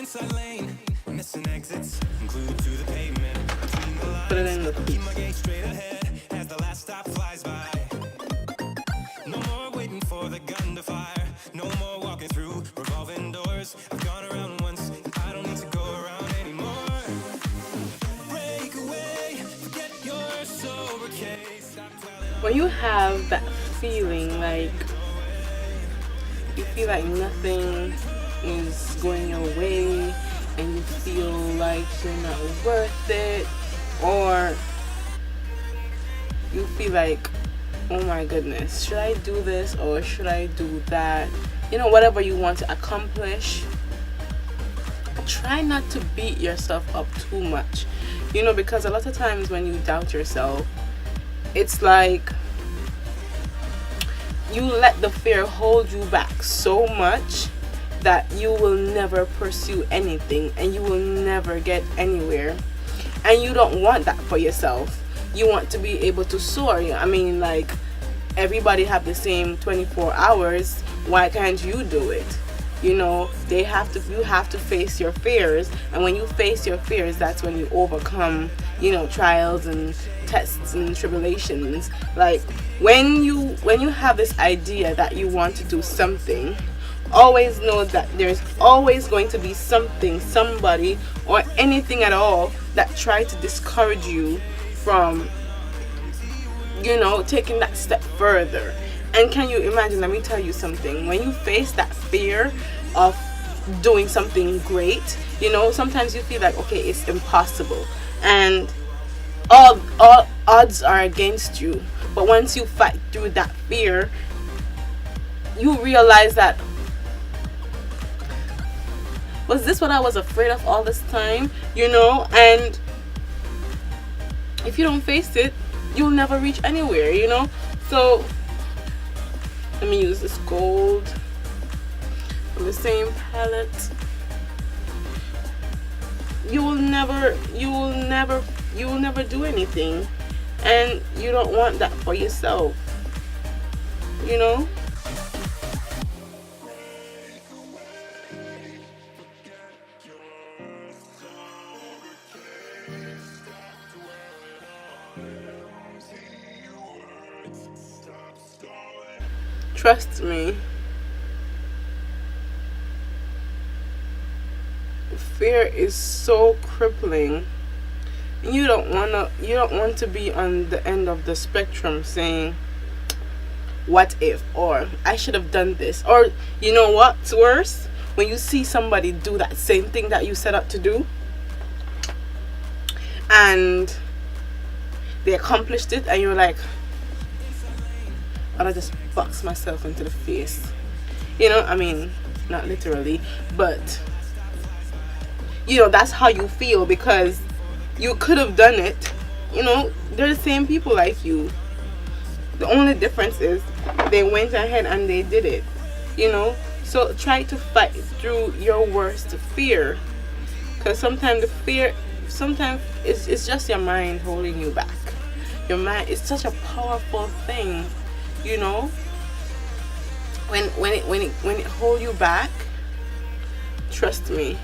Put it in the feet. When you have that feeling, like you feel like nothing is going your way and you feel like you're not worth it, or you feel like, oh my goodness, should I do this or should I do that? You know, whatever you want to accomplish, try not to beat yourself up too much. You know, because a lot of times when you doubt yourself, it's like you let the fear hold you back so much that you will never pursue anything and you will never get anywhere. And you don't want that for yourself. You want to be able to soar. I mean, like, everybody have the same 24 hours. Why can't you do it? You know, you have to face your fears, and when you face your fears, that's when you overcome, you know, trials and tests and tribulations. Like when you have this idea that you want to do something, always know that there's always going to be something, somebody, or anything at all that try to discourage you from, you know, taking that step further. And can you imagine, let me tell you something, when you face that fear of doing something great, you know, sometimes you feel like, okay, it's impossible and all odds are against you. But once you fight through that fear, you realize that, was this what I was afraid of all this time? You know, and if you don't face it, you'll never reach anywhere, you know. So let me use this gold from the same palette. You will never do anything, and you don't want that for yourself, you know. Trust me, fear is so crippling. You don't want to be on the end of the spectrum saying, what if, or I should have done this, or you know what's worse, when you see somebody do that same thing that you set out to do and they accomplished it, and you're like, I just box myself into the face, you know. I mean, not literally, but you know, that's how you feel, because you could have done it. You know, they're the same people like you. The only difference is they went ahead and they did it, you know. So try to fight through your worst fear, because sometimes the fear, sometimes it's just your mind holding you back. Your mind is such a powerful thing, you know. When it hold you back, trust me,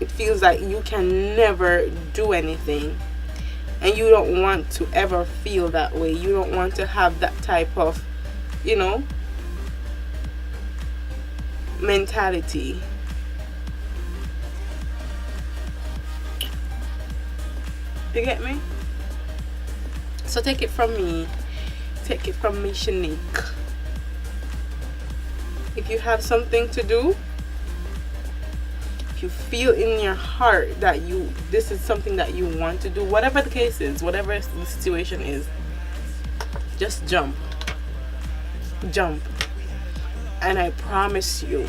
it feels like you can never do anything, and you don't want to ever feel that way. You don't want to have that type of, you know, mentality. You get me? So take it from me, Shanique. If you have something to do, if you feel in your heart that this is something that you want to do, whatever the case is, whatever the situation is, just jump, and I promise you,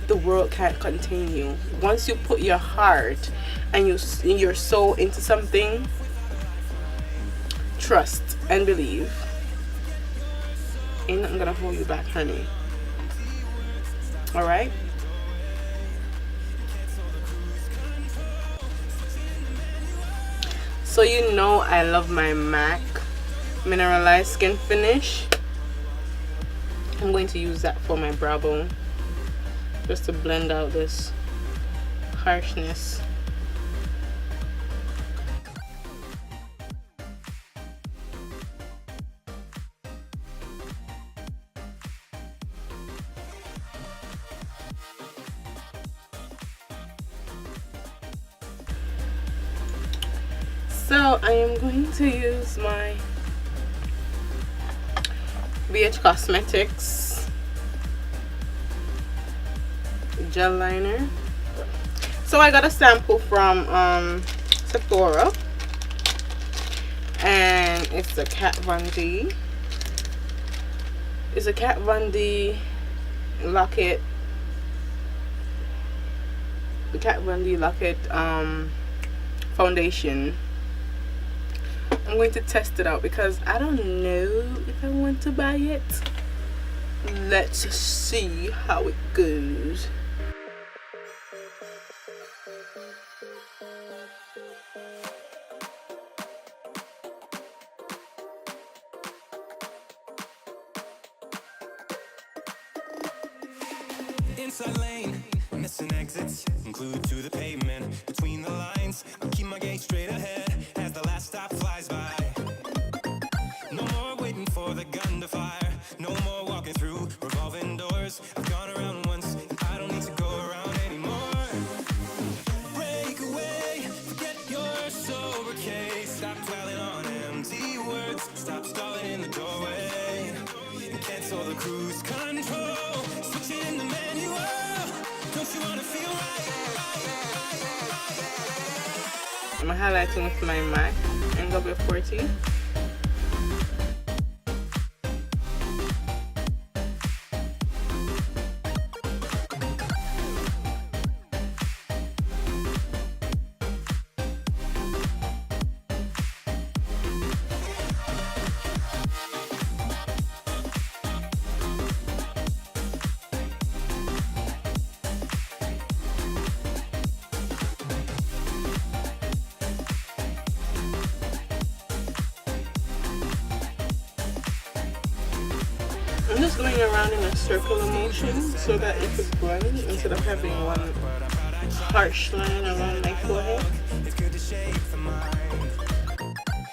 the world can't contain you. Once you put your heart and your soul into something, trust and believe. Ain't nothing gonna hold you back, honey. Alright? So you know I love my MAC mineralized skin finish. I'm going to use that for my brow bone. just to blend out this harshness. So I am going to use my BH Cosmetics gel liner. So I got a sample from Sephora, and it's the Kat Von D. It's a Kat Von D Locket. The Kat Von D Locket foundation. I'm going to test it out because I don't know if I want to buy it. Let's see how it goes. Inside lane, missing exits, glued to the pavement. Between the lines, I'll keep my gaze straight ahead as the last stop flies by. No more waiting for the gun to fire. No more walking through revolving doors. I've gone around once, and I don't need to go around anymore. Break away, forget your sober case. Stop dwelling on empty words. Stop stalling in the doorway. And cancel the cruise control. Switching the manual. Don't you wanna feel right? I'm highlighting with my MAC NW40. I'm just going around in a circular motion so that it could blend instead of having one harsh line around my forehead. It's good to shake the mind.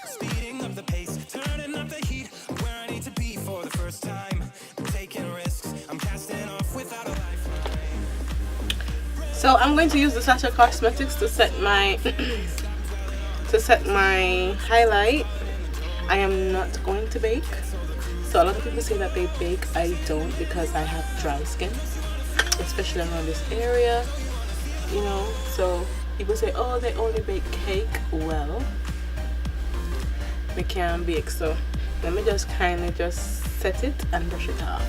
Speeding up the pace, turning up the heat. Where I need to be for the first time. I'm taking risks, I'm casting off without a lifeline. So I'm going to use the Sasha Cosmetics to set my highlight. I am not going to bake. So a lot of people say that they bake. I don't, because I have dry skin, especially around this area, you know. So people say, oh, they only bake cake. Well, we can bake. So let me just kind of just set it and brush it off.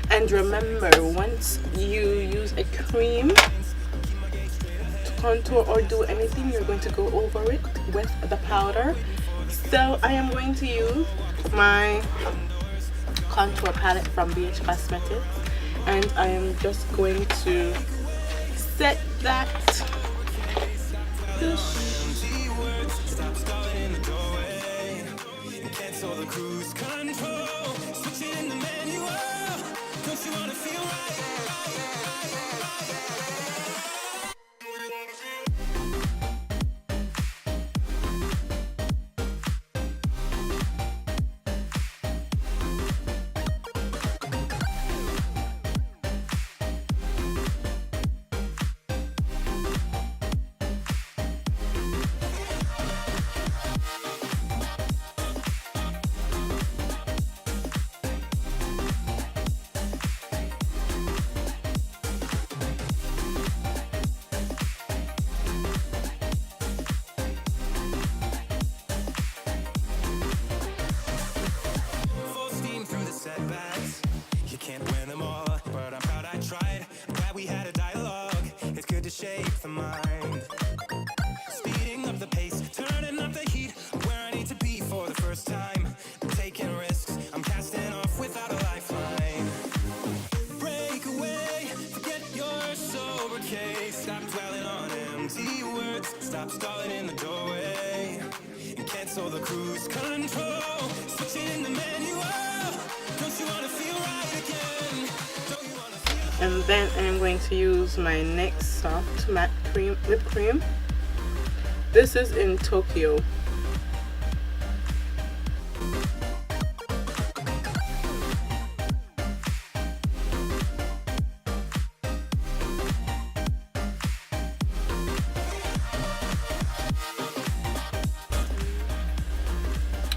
And remember, once you use a cream to contour or do anything, you're going to go over it with the powder. So I am going to use my contour palette from BH Cosmetics, and I am just going to set that. Cancel the cruise control. Switching the manual. Don't you wanna feel right? to shape the mind. Speeding up the pace, turning up the heat. Where I need to be for the first time. I'm taking risks, I'm casting off without a lifeline. Break away, forget your sober case. Stop dwelling on empty words. Stop stalling in the doorway. And cancel the cruise control. Switching the manual. Don't you wanna feel right again? Don't you wanna feel? And then I'm going to use my NYX soft matte lip cream. This is in Tokyo.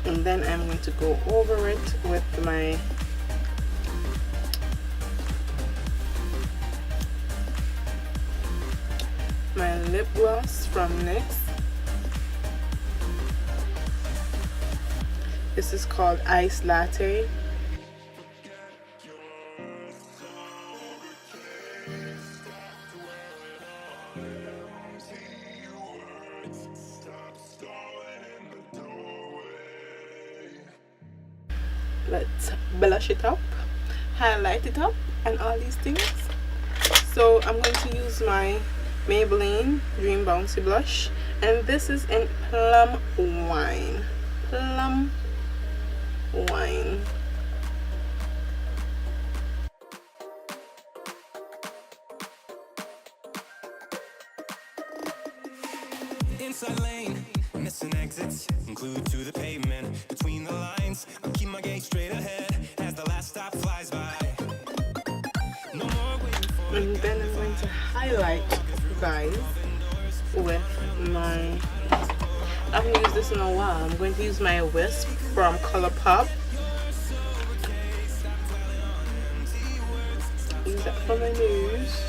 And then I'm going to go over it with my lip gloss from NYX. This is called Ice Latte. Let's blush it up, highlight it up, and all these things. So I'm going to use my Maybelline Dream Bouncy Blush, and this is in Plum Wine. Plum Wine. Inside lane, missing exits, glued to the pavement. Between the lines, I'll keep my gaze straight ahead as the last stop flies by. No more waiting for. And then I'm going to highlight, guys, with my, I haven't used this in a while. I'm going to use my Wisp from ColourPop. Use that for my nose.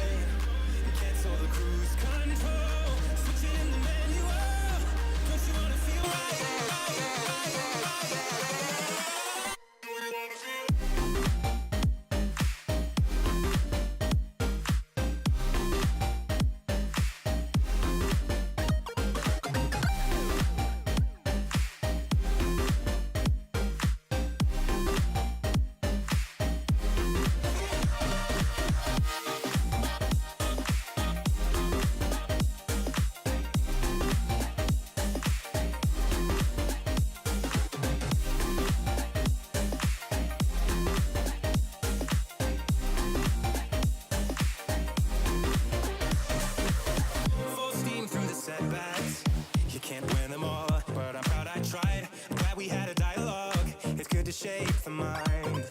You can't win them all, but I'm proud I tried. I'm glad we had a dialogue. It's good to shape the mind.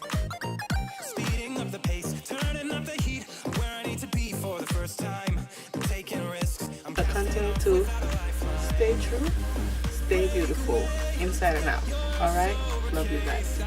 Speeding up the pace, turning up the heat. Where I need to be for the first time. I'm taking risks. I'm continue to stay true, stay beautiful, inside and out. Alright? Love you guys.